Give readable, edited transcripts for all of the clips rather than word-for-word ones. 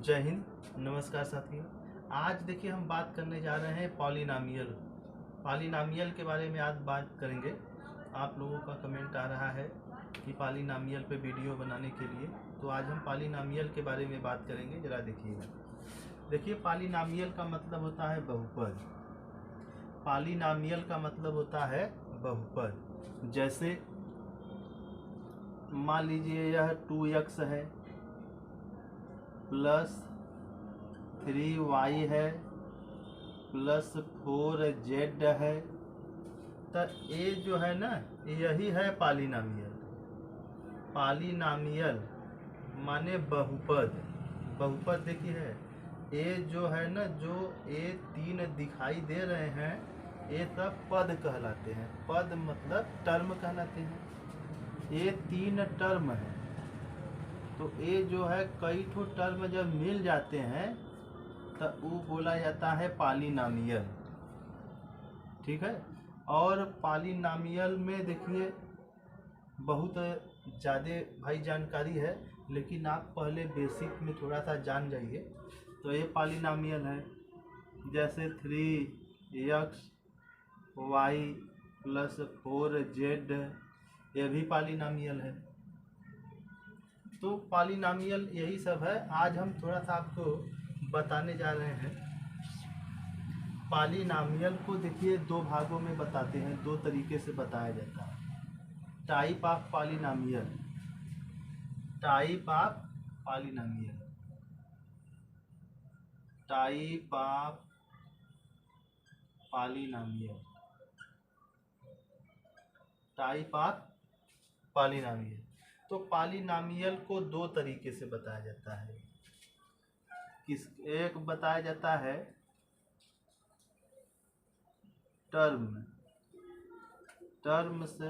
जय हिंद, नमस्कार साथियों। आज देखिए हम बात करने जा रहे हैं पॉलिनॉमियल के बारे में आज बात करेंगे। आप लोगों का कमेंट आ रहा है कि पॉलिनॉमियल पे वीडियो बनाने के लिए, तो आज हम पॉलिनॉमियल के बारे में बात करेंगे। ज़रा देखिएगा। देखिए, पॉलिनॉमियल का मतलब होता है बहुपद। पॉलिनॉमियल का मतलब होता है बहुपद। जैसे मान लीजिए यह 2x है प्लस 3y है प्लस 4z है, तो ये जो है ना, यही है पॉलिनॉमियल। पॉलिनॉमियल माने बहुपद। बहुपद देखिए है, ये जो है ना, जो ये तीन दिखाई दे रहे हैं, ये सब पद कहलाते हैं। पद मतलब टर्म कहलाते हैं। ये तीन टर्म है, तो ये जो है कई ठो टर्म जब मिल जाते हैं तो वो बोला जाता है पॉलिनॉमियल। ठीक है। और पॉलिनॉमियल में देखिए बहुत ज़्यादा भाई जानकारी है, लेकिन आप पहले बेसिक में थोड़ा सा जान जाइए। तो ये पॉलिनॉमियल है, जैसे 3x y प्लस 4z, ये भी पॉलिनॉमियल है। तो पॉलिनॉमियल यही सब है। आज हम थोड़ा सा आपको बताने जा रहे हैं। पॉलिनॉमियल को देखिए दो भागों में बताते हैं, दो तरीके से बताया जाता है। Type of polynomial, type of polynomial, type of polynomial, type of polynomial. तो पॉलिनॉमियल को दो तरीके से बताया जाता है। एक बताया जाता है टर्म, टर्म से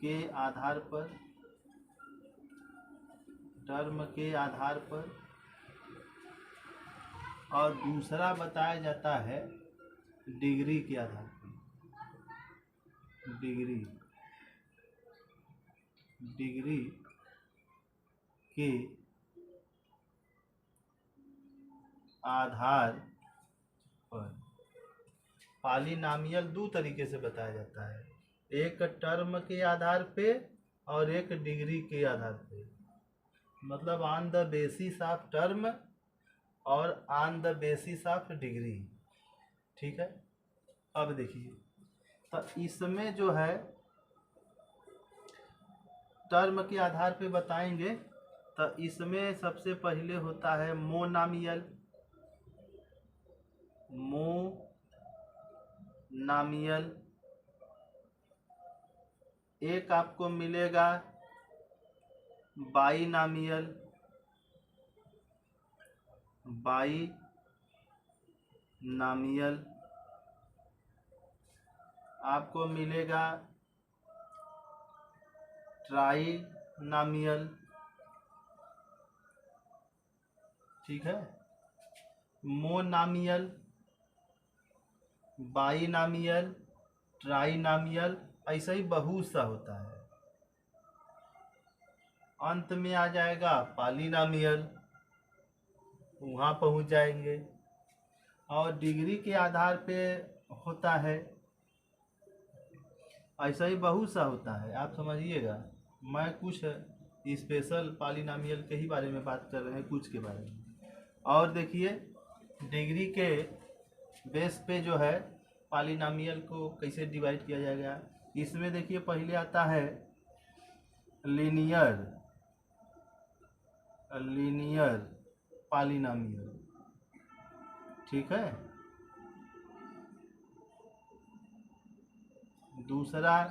के आधार पर, टर्म के आधार पर। और दूसरा बताया जाता है डिग्री के आधार पर। डिग्री के आधार पर पॉलिनॉमियल दो तरीके से बताया जाता है, एक टर्म के आधार पे और एक डिग्री के आधार पे। मतलब on the basis of term और on the basis of degree. ठीक है। अब देखिए, तो इसमें जो है टर्म के आधार पे बताएंगे, तो इसमें सबसे पहले होता है मोनोमियल। मोनोमियल एक आपको मिलेगा बाइनॉमियल, बाइनॉमियल आपको मिलेगा ट्राइनॉमियल। ठीक है। मोनोमियल, बाइनॉमियल, ट्राइनॉमियल, ऐसा ही बहुत सा होता है। अंत में आ जाएगा पॉलिनॉमियल, वहाँ पहुँच जाएंगे। और डिग्री के आधार पे होता है, ऐसा ही बहुत सा होता है। आप समझिएगा, मैं कुछ स्पेशल पॉलिनॉमियल के ही बारे में बात कर रहे हैं, कुछ के बारे में। और देखिए, डिग्री के बेस पे जो है पॉलिनॉमियल को कैसे डिवाइड किया जाएगा। इसमें देखिए पहले आता है लीनियर पॉलिनॉमियल। ठीक है। दूसरा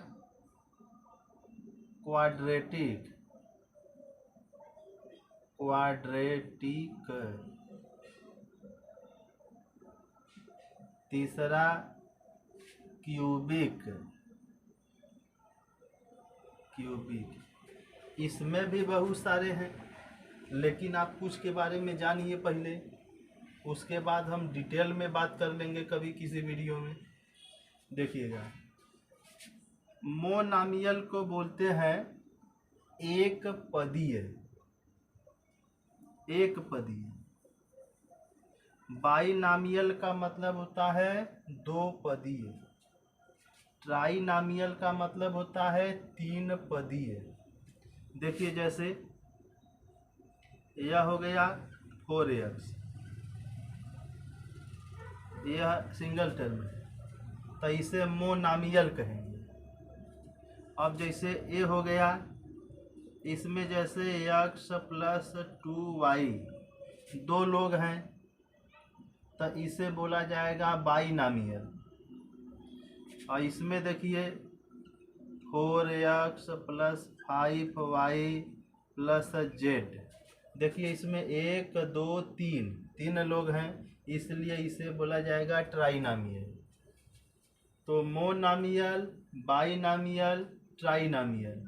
क्वाड्रेटिक, तीसरा क्यूबिक। इसमें भी बहुत सारे हैं, लेकिन आप कुछ के बारे में जानिए पहले, उसके बाद हम डिटेल में बात कर लेंगे कभी किसी वीडियो में। देखिएगा, मोनोमियल को बोलते हैं एक पदीय, एक पदीय। बाइनामियल का मतलब होता है दो पदीय। ट्राइनामियल का मतलब होता है तीन पदीय। देखिए जैसे यह हो गया 4x, यह सिंगल टर्म है तो इसे मोनामियल कहेंगे। अब जैसे ए हो गया, इसमें जैसे x प्लस 2y, दो लोग हैं तो इसे बोला जाएगा बाइनामियल। और इसमें देखिए 4x plus 5y plus z, देखिए इसमें एक दो तीन, तीन लोग हैं इसलिए इसे बोला जाएगा ट्राइनामियल। तो मोनामियल, बाइनामियल, ट्राइनामियल।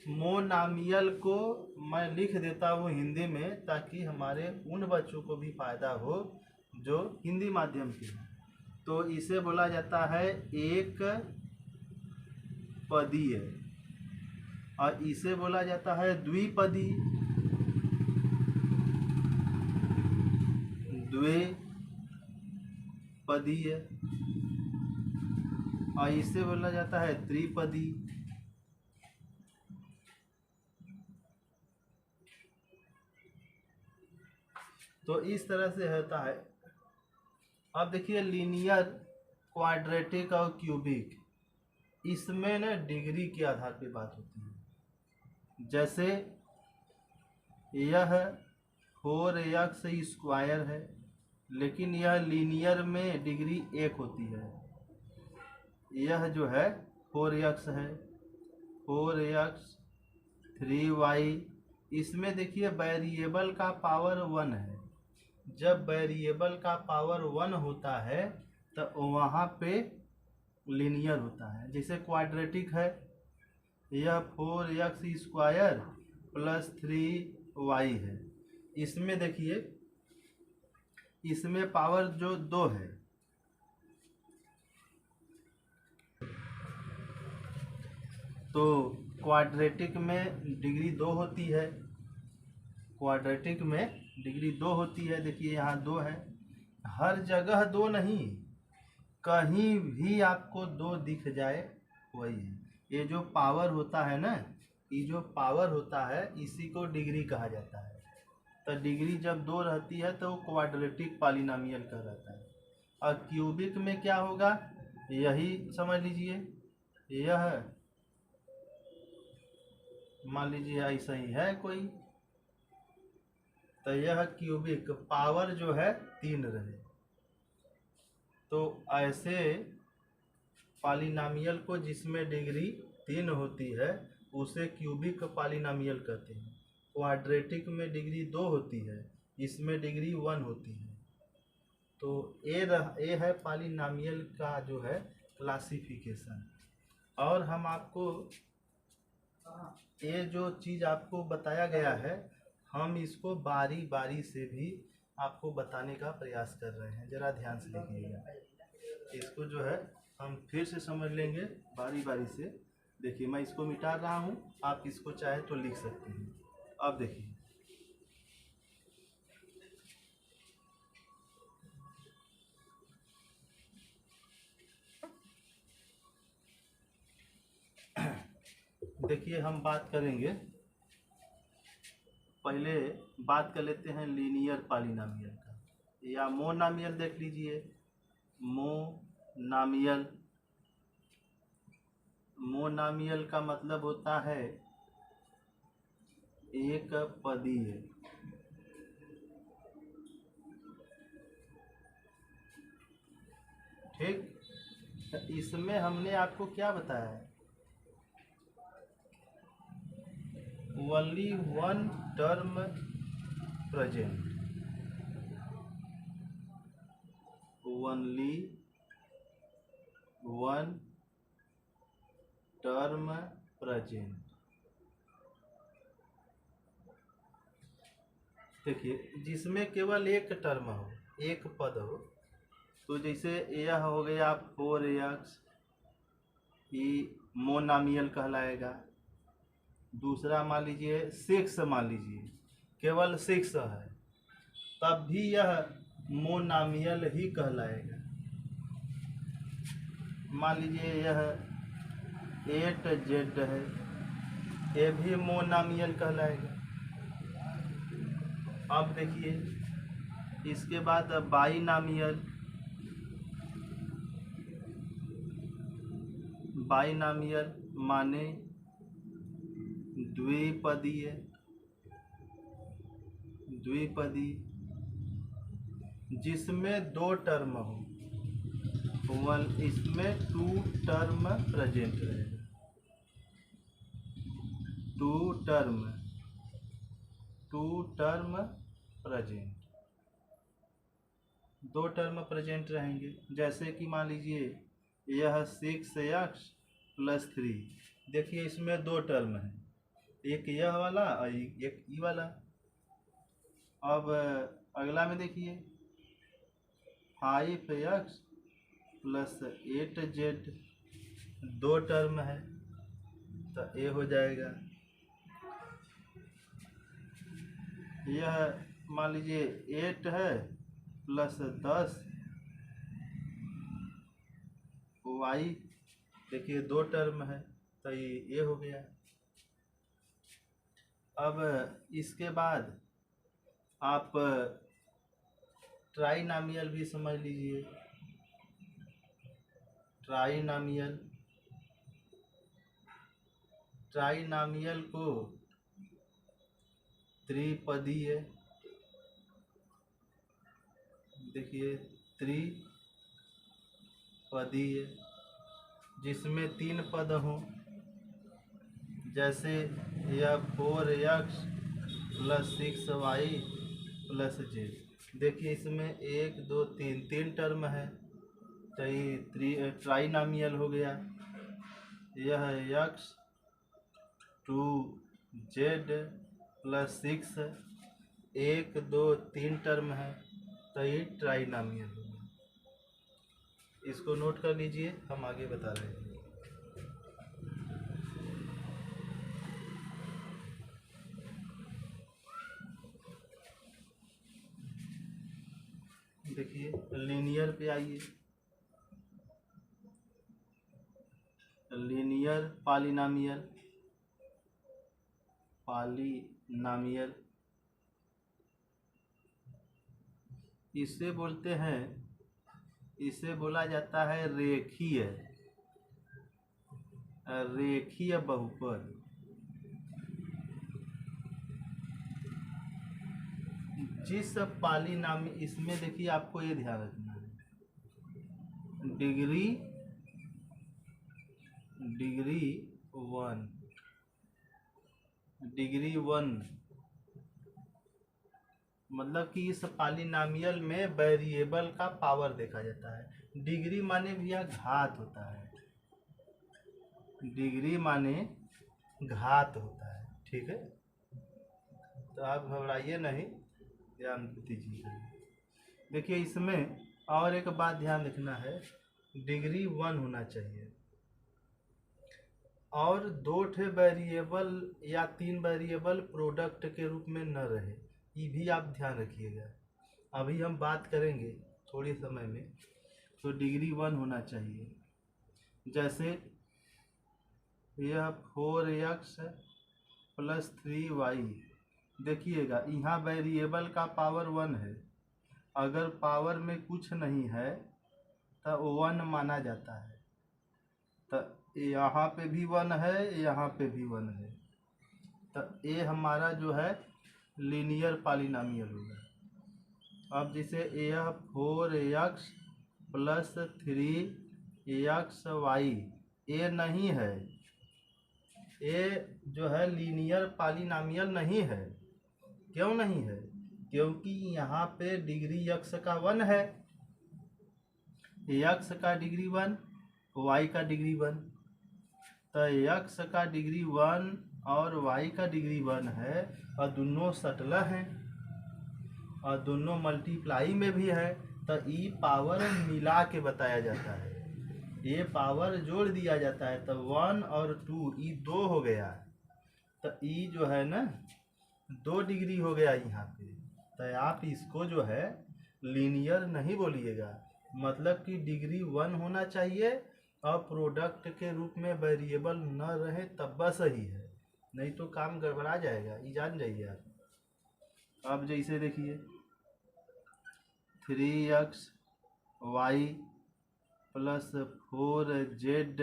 मोनामियल को मैं लिख देता हूँ हिंदी में ताकि हमारे उन बच्चों को भी फायदा हो जो हिंदी माध्यम के हैं। तो इसे बोला जाता है एक पदीय और इसे बोला जाता है द्विपदी, द्विपदीय, और इसे बोला जाता है त्रिपदी। तो इस तरह से होता है। अब देखिए लीनियर, क्वाड्रेटिक और क्यूबिक, इसमें ना डिग्री के आधार पे बात होती है। जैसे यह 4x स्क्वायर है लेकिन यह लीनियर में डिग्री 1 होती है। यह जो है 4x है, 4x 3y, इसमें देखिए वेरिएबल का पावर 1 है। जब वेरिएबल का पावर 1 होता है तो वहाँ पे लीनियर होता है। जैसे क्वाड्रेटिक है, यह 4x स्क्वायर प्लस 3y है, इसमें देखिए इसमें पावर जो 2 है। तो क्वाड्रेटिक में डिग्री 2 होती है, क्वाड्रेटिक में डिग्री 2 होती है। देखिए यहाँ 2 है, हर जगह 2 नहीं, कहीं भी आपको 2 दिख जाए वही है। ये जो पावर होता है ना, ये जो पावर होता है इसी को डिग्री कहा जाता है। तो डिग्री जब 2 रहती है तो क्वाड्रेटिक पॉलिनोमियल कहलाता है। और क्यूबिक में क्या होगा यही समझ लीजिए, यह मान लीजिए ऐसा ही है कोई, तो यह क्यूबिक पावर जो है 3 रहे। तो ऐसे पॉलिनोमियल को जिसमें डिग्री 3 होती है उसे क्यूबिक पॉलिनोमियल कहते हैं। क्वाड्रेटिक में डिग्री 2 होती है, इसमें डिग्री 1 होती है। तो ए है पॉलिनोमियल का जो है क्लासिफिकेशन। और हम आपको ये जो चीज़ आपको बताया गया है, हम इसको बारी बारी से भी आपको बताने का प्रयास कर रहे हैं। ज़रा ध्यान से देखिएगा, इसको जो है हम फिर से समझ लेंगे बारी बारी से। देखिए मैं इसको मिटा रहा हूँ, आप इसको चाहे तो लिख सकते हैं। अब देखिए देखिए हम बात करेंगे, पहले बात कर लेते हैं लीनियर पॉलिनोमियल का, या मोनोमियल देख लीजिए। मोनोमियल, मोनोमियल का मतलब होता है एक पदीय। ठीक, तो इसमें हमने आपको क्या बताया है, only one term present, only one term present. देखिए जिसमें केवल एक टर्म हो, एक पद हो, तो जैसे यह हो गया 4x, ये मोनोमियल कहलाएगा। दूसरा मान लीजिए 6 मान लीजिए, केवल 6 है, तब भी यह मोनामियल ही कहलाएगा। मान लीजिए यह 8Z है, ये भी मोनामियल कहलाएगा। अब देखिए इसके बाद बाइनामियल, बाइनामियल माने द्विपदीय, द्विपदी जिसमें 2 टर्म हो, इसमें 2 टर्म प्रेजेंट रहेगा, 2 टर्म प्रेजेंट, 2 टर्म प्रेजेंट रहेंगे। जैसे कि मान लीजिए यह 6x + 3, देखिए इसमें 2 टर्म है, एक यह वाला और एक ई वाला। अब अगला में देखिए 5x + 8z, 2 टर्म है, तो ए हो जाएगा। यह मान लीजिए 8 है + 10 y, देखिए 2 टर्म है, तो ये हो गया। अब इसके बाद आप ट्राइनामियल भी समझ लीजिए। ट्राइनामियल, ट्राइनामियल को त्रिपदीय, देखिए त्रिपदीय जिसमें 3 पद हों, जैसे यह 4x + 6y + z, देखिए इसमें 1 2 3 टर्म है, तो ये ट्राइनामियल हो गया। यह x 2z + 6, 1 2 3 टर्म है, तो ये ट्राइनामियल हो गया। इसको नोट कर लीजिए, हम आगे बता रहे हैं। देखिए लीनियर पे आइए, लीनियर पॉलिनॉमियल, पॉलिनॉमियल इसे बोलते हैं, इसे बोला जाता है रेखीय, रेखीय बहुपद। जिस पॉलिनॉमियल, इसमें देखिए आपको ये ध्यान रखना है, डिग्री 1 मतलब कि इस पॉलिनॉमियल में वेरिएबल का पावर देखा जाता है। डिग्री माने भैया घात होता है, डिग्री माने घात होता है, ठीक है। तो आप घबराइए नहीं, ध्यान दीजिए। देखिए इसमें और एक बात ध्यान रखना है, डिग्री 1 होना चाहिए और 2 वेरिएबल या 3 वेरिएबल प्रोडक्ट के रूप में न रहे, ये भी आप ध्यान रखिएगा। अभी हम बात करेंगे थोड़ी समय में। तो डिग्री 1 होना चाहिए। जैसे यह 4x + 3y, देखिएगा यहाँ वेरिएबल का पावर 1 है, अगर पावर में कुछ नहीं है तो 1 माना जाता है। तो यहाँ पे भी 1 है, यहाँ पे भी 1 है, तो ये हमारा जो है लीनियर पॉलिनॉमियल होगा। अब जैसे यह 4x + 3xy ये नहीं है, ये जो है लीनियर पॉलिनॉमियल नहीं है। क्यों नहीं है? क्योंकि यहाँ पे डिग्री x का 1 है, x का डिग्री 1, y का डिग्री 1, तो x का डिग्री 1 और y का डिग्री 1 है और दोनों सटला हैं और दोनों मल्टीप्लाई में भी है, तो ये पावर मिला के बताया जाता है, ये पावर जोड़ दिया जाता है, तो 1 और 2 ये 2 हो गया। तो तो ई जो है ना 2 डिग्री हो गया यहाँ पे। तो आप इसको जो है लीनियर नहीं बोलिएगा, मतलब कि डिग्री 1 होना चाहिए और प्रोडक्ट के रूप में वेरिएबल न रहे तब बस सही है, नहीं तो काम गड़बड़ा जाएगा, ये जान जाइए आप। अब जैसे देखिए 3x y plus 4z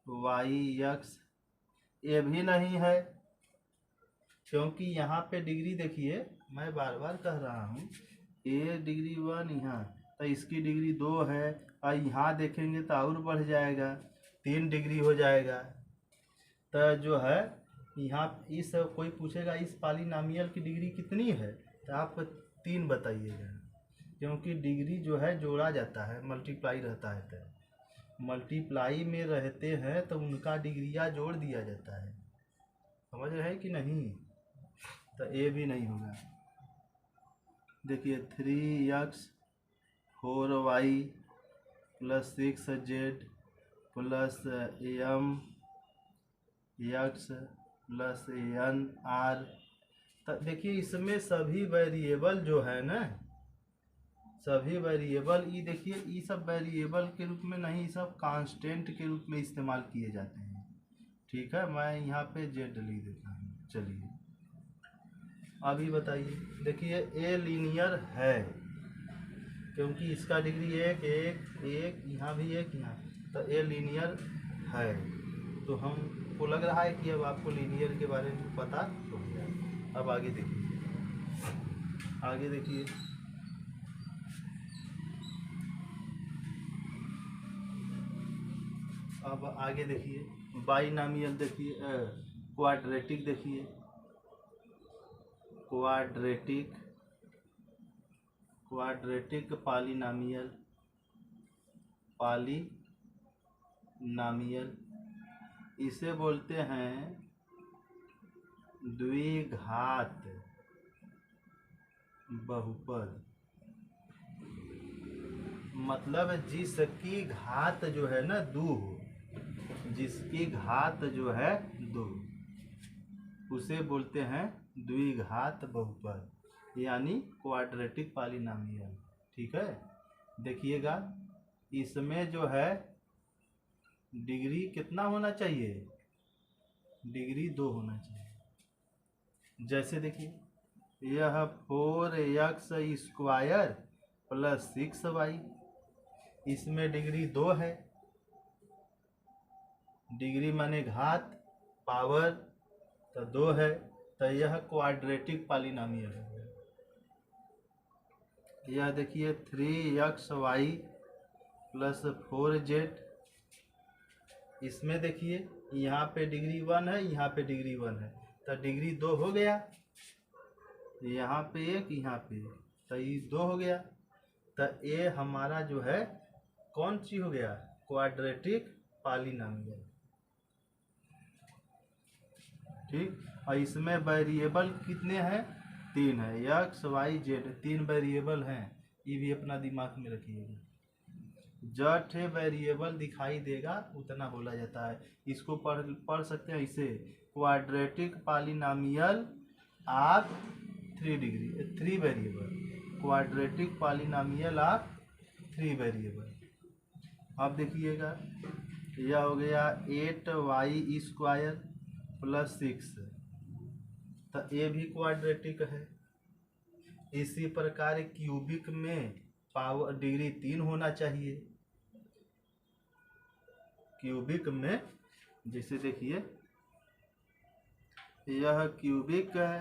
y x, ये भी नहीं है, क्योंकि यहाँ पे डिग्री देखिए, मैं बार बार कह रहा हूँ, ए डिग्री 1 यहाँ, तो इसकी डिग्री 2 है, और यहाँ देखेंगे तो और बढ़ जाएगा, 3 डिग्री हो जाएगा। तो जो है यहाँ इस कोई पूछेगा इस पॉलिनॉमियल की डिग्री कितनी है, तो आप 3 बताइएगा, क्योंकि डिग्री जो है जोड़ा जाता है, मल्टीप्लाई रहता है, तो मल्टीप्लाई में रहते हैं तो उनका डिग्रिया जोड़ दिया जाता है, समझ रहे हैं कि नहीं। तो ए भी नहीं होगा। देखिए 3x 4y plus 6z plus m x plus n r। तो देखिए इसमें सभी वेरिएबल जो है ना, सभी वेरिएबल, ये देखिए ये सब वेरिएबल के रूप में नहीं, सब कांस्टेंट के रूप में इस्तेमाल किए जाते हैं। ठीक है, मैं यहाँ पे z लिख देता हूँ। चलिए अभी बताइए, देखिए ए लीनियर है क्योंकि इसका डिग्री 1 1 1, यहाँ भी 1 यहाँ, तो ए लीनियर है। तो हमको लग रहा है कि अब आपको लीनियर के बारे में पता हो गया। अब आगे देखिए, आगे देखिए अब आगे देखिए बाइनॉमियल, देखिए क्वाड्रेटिक, देखिए क्वाड्रेटिक पॉलिनॉमियल, इसे बोलते हैं द्विघात बहुपद, मतलब जिसकी घात जो है ना 2 हो, जिसकी घात जो है 2, उसे बोलते हैं द्विघात बहुपद, यानी क्वाड्रेटिक पॉलिनॉमियल। ठीक है, देखिएगा इसमें जो है डिग्री कितना होना चाहिए, डिग्री 2 होना चाहिए। जैसे देखिए यह 4x स्क्वायर प्लस 6y, इसमें डिग्री 2 है, डिग्री माने घात, पावर, तो 2 है, तो यह क्वाड्रेटिक पॉलिनॉमियल है। यह देखिए 3xy प्लस 4z, इसमें देखिए यहाँ पे डिग्री 1 है, यहाँ पे डिग्री 1 है, तो डिग्री 2 हो गया, यहाँ पे 1 यहाँ पे, तो ये 2 हो गया, तो ये हमारा जो है कौन सी हो गया, क्वाड्रेटिक पॉलिनॉमियल। ठीक, और इसमें वेरिएबल कितने हैं, 3 है, x y z, 3 वेरिएबल हैं, ये भी अपना दिमाग में रखिएगा। जठे वेरिएबल दिखाई देगा उतना बोला जाता है, इसको पढ़ सकते हैं इसे, quadratic polynomial of 3 degree 3 variable, quadratic polynomial of 3 variable. अब देखिएगा यह हो गया 8y स्क्वायर प्लस 6, तो ये भी क्वाड्रेटिक है। इसी प्रकार क्यूबिक में पावर डिग्री 3 होना चाहिए, क्यूबिक में, जैसे देखिए यह क्यूबिक है,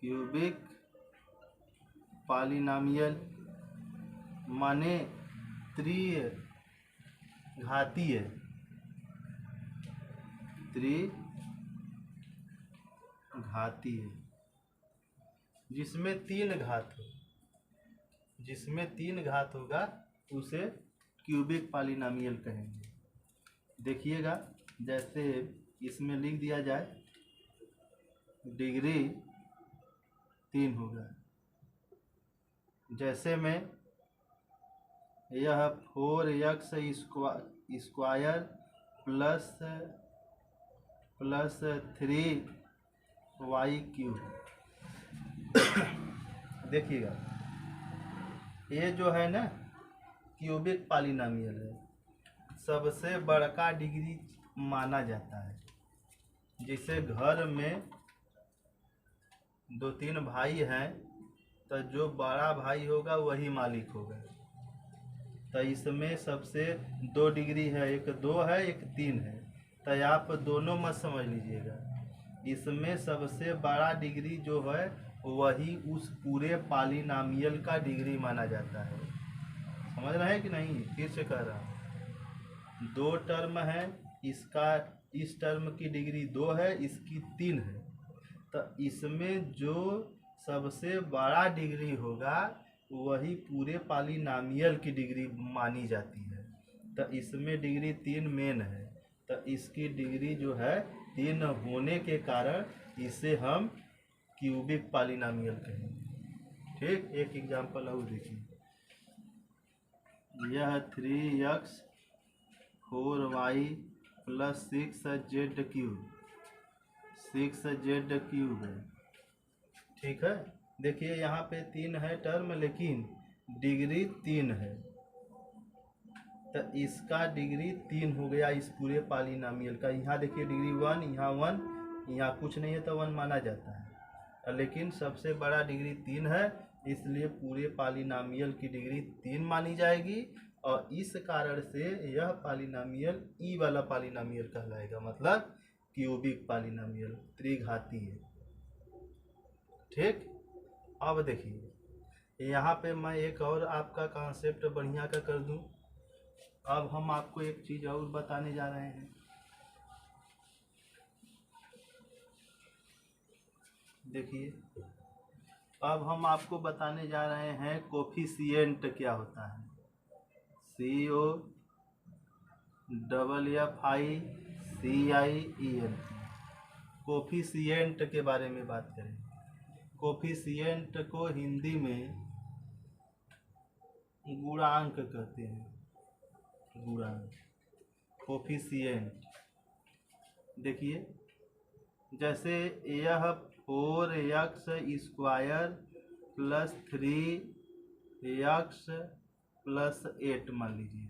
क्यूबिक पॉलिनॉमियल माने त्रिघातीय, जिसमें 3 घात हो, जिसमें 3 घात होगा उसे क्यूबिक पॉलिनॉमियल कहेंगे। देखिएगा जैसे इसमें लिख दिया जाए डिग्री 3 होगा, जैसे में यह 4x square plus plus 3y³ देखिएगा ये जो है ना क्यूबिक पॉलिनोमियल है, सबसे बड़का डिग्री माना जाता है। जैसे घर में 2-3 भाई हैं तो जो बड़ा भाई होगा वही मालिक होगा। तो इसमें सबसे 2 डिग्री है, एक 2 है एक 3 है, तो आप दोनों मत समझ लीजिएगा। इसमें सबसे बड़ा डिग्री जो है वही उस पूरे पॉलिनोमियल का डिग्री माना जाता है। समझ रहे हैं कि नहीं? फिर से कह रहा हूँ, 2 टर्म है, इसका इस टर्म की डिग्री 2 है, इसकी 3 है। तो इसमें जो सबसे बड़ा डिग्री होगा वही पूरे पॉलिनोमियल की डिग्री मानी जाती है। तो इसमें डिग्री 3 मेन है, तो इसकी डिग्री जो है 3 होने के कारण इसे हम क्यूबिक पॉलिनोमियल कहेंगे। ठीक, एक एग्जांपल और देखिए, यह 3x 4y प्लस 6z³ है। ठीक है, देखिए यहाँ पे 3 है टर्म लेकिन डिग्री 3 है, तो इसका डिग्री 3 हो गया इस पूरे पॉलिनोमियल का। यहाँ देखिए डिग्री 1, यहाँ 1, यहाँ कुछ नहीं है तो 1 माना जाता है, लेकिन सबसे बड़ा डिग्री 3 है, इसलिए पूरे पॉलिनोमियल की डिग्री 3 मानी जाएगी। और इस कारण से यह पॉलिनोमियल ई वाला पॉलिनोमियल कहलाएगा, मतलब क्यूबिक पॉलिनोमियल, त्रिघातीय। ठीक, अब देखिए यहाँ पे मैं एक और आपका कॉन्सेप्ट बढ़िया का कर दूं। अब हम आपको एक चीज़ और बताने जा रहे हैं। देखिए अब हम आपको बताने जा रहे हैं कोफिशिएंट क्या होता है। COFFICIENT, कोफिशिएंट के बारे में बात करें। कोफिशिएंट को हिंदी में गुणांक कहते हैं, गुणांक, कोफिशिएंट। देखिए जैसे यह 4x² प्लस 3x प्लस 8 मान लीजिए।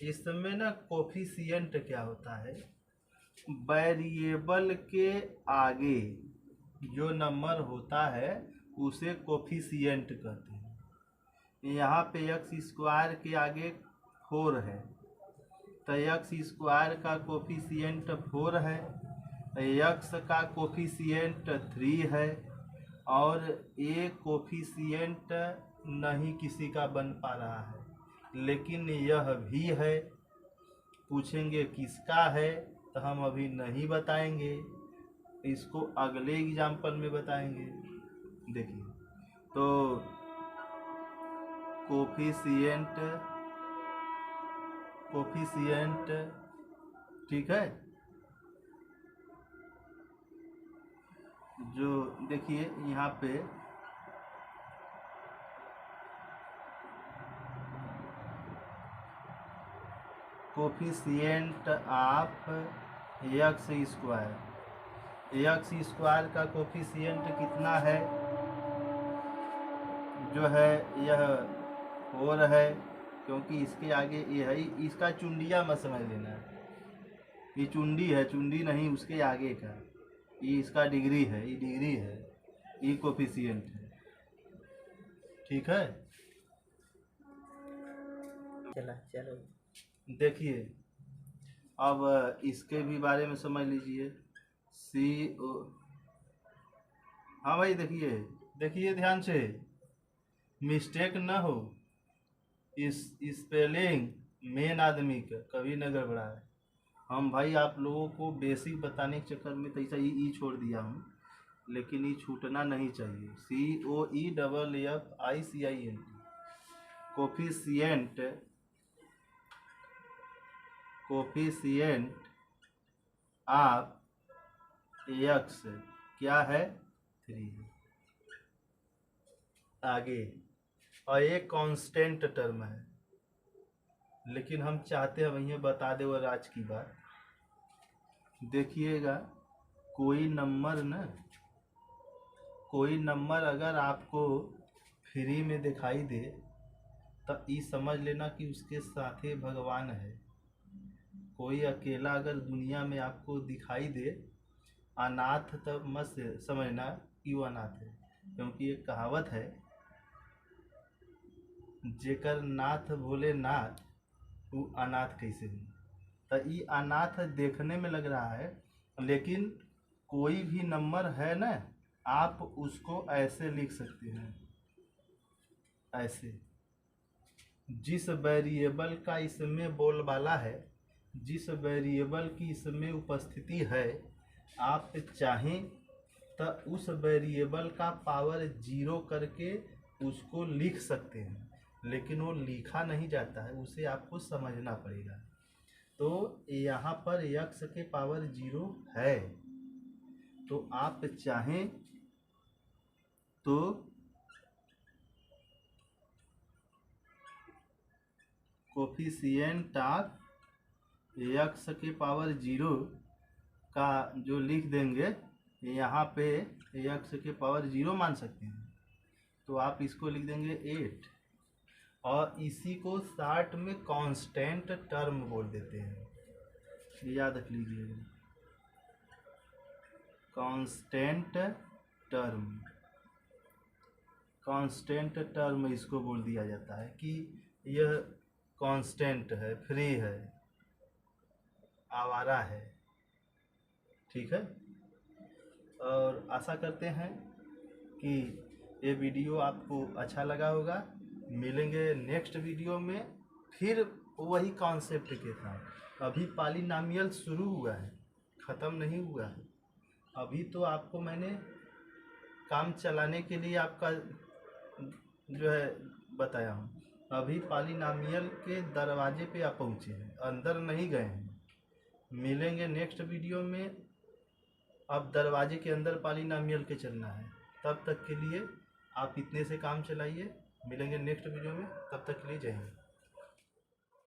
इसमें ना कोफिशिएंट क्या होता है, वेरिएबल के आगे जो नंबर होता है उसे कोफिशिएंट कहते हैं। यहाँ पे x² के आगे 4 है, तो x² का कोफिशिएंट 4 है, x का कोफिशिएंट 3 है, और ये कोफिशिएंट नहीं किसी का बन पा रहा है, लेकिन यह भी है। पूछेंगे किसका है तो हम अभी नहीं बताएंगे, इसको अगले एग्जाम्पल में बताएंगे। देखिए तो कोफिशिएंट ठीक है, जो देखिए यहाँ पे कोफिशिएंट ऑफ x² का कोफिशिएंट कितना है, जो है यह 4 है, क्योंकि इसके आगे ये है, इसका चुंडिया मत समझ लेना, ये चुंडी है, चुंडी नहीं उसके आगे का, ये इसका डिग्री है, ये डिग्री है, ये कोफिशिएंट है। ठीक है, चलो देखिए अब इसके भी बारे में समझ लीजिए। हाँ भाई देखिए ध्यान से, मिस्टेक ना हो, इस स्पेलिंग मेन आदमी का कभी न गड़बड़ाए। हम भाई आप लोगों को बेसिक बताने के चक्कर में तो ऐसा ई छोड़ दिया हूँ, लेकिन ये छूटना नहीं चाहिए। COEFFICIENT, कोफिशिएंट ऑफ x क्या है, 3 है। आगे, और ये कांस्टेंट टर्म है, लेकिन हम चाहते हैं भैया बता दे वो राज की बात। देखिएगा, कोई नंबर अगर आपको फ्री में दिखाई दे तो ये समझ लेना कि उसके साथे भगवान है। कोई अकेला अगर दुनिया में आपको दिखाई दे अनाथ, तब मत समझना कि वो अनाथ है, क्योंकि एक कहावत है, जेकर नाथ भोलेनाथ वो अनाथ कैसे हुई। तो ये अनाथ देखने में लग रहा है, लेकिन कोई भी नंबर है ना, आप उसको ऐसे लिख सकते हैं, ऐसे, जिस वेरिएबल का इसमें बोलबाला है, जिस वेरिएबल की इसमें उपस्थिति है, आप चाहें तो उस वेरिएबल का पावर 0 करके उसको लिख सकते हैं, लेकिन वो लिखा नहीं जाता है, उसे आपको समझना पड़ेगा। तो यहाँ पर x के पावर 0 है, तो आप चाहें तो कोफिशिएंट ऑफ x के पावर 0 का जो लिख देंगे, यहाँ पे x के पावर 0 मान सकते हैं, तो आप इसको लिख देंगे 8, और इसी को शॉर्ट में कांस्टेंट टर्म बोल देते हैं, याद रख लीजिएगा, कांस्टेंट टर्म। कांस्टेंट टर्म इसको बोल दिया जाता है कि यह कांस्टेंट है, फ्री है, आवारा है। ठीक है, और आशा करते हैं कि ये वीडियो आपको अच्छा लगा होगा। मिलेंगे नेक्स्ट वीडियो में फिर वही कॉन्सेप्ट के साथ। अभी पॉलिनॉमियल शुरू हुआ है, ख़त्म नहीं हुआ है। अभी तो आपको मैंने काम चलाने के लिए आपका जो है बताया हूँ, अभी पॉलिनॉमियल के दरवाजे पे आप पहुँचे हैं, अंदर नहीं गए हैं। मिलेंगे नेक्स्ट वीडियो में, अब दरवाजे के अंदर पॉलिनॉमियल के चलना है। तब तक के लिए आप इतने से काम चलाइए। मिलेंगे नेक्स्ट वीडियो में, तब तक के लिए जय हिंद।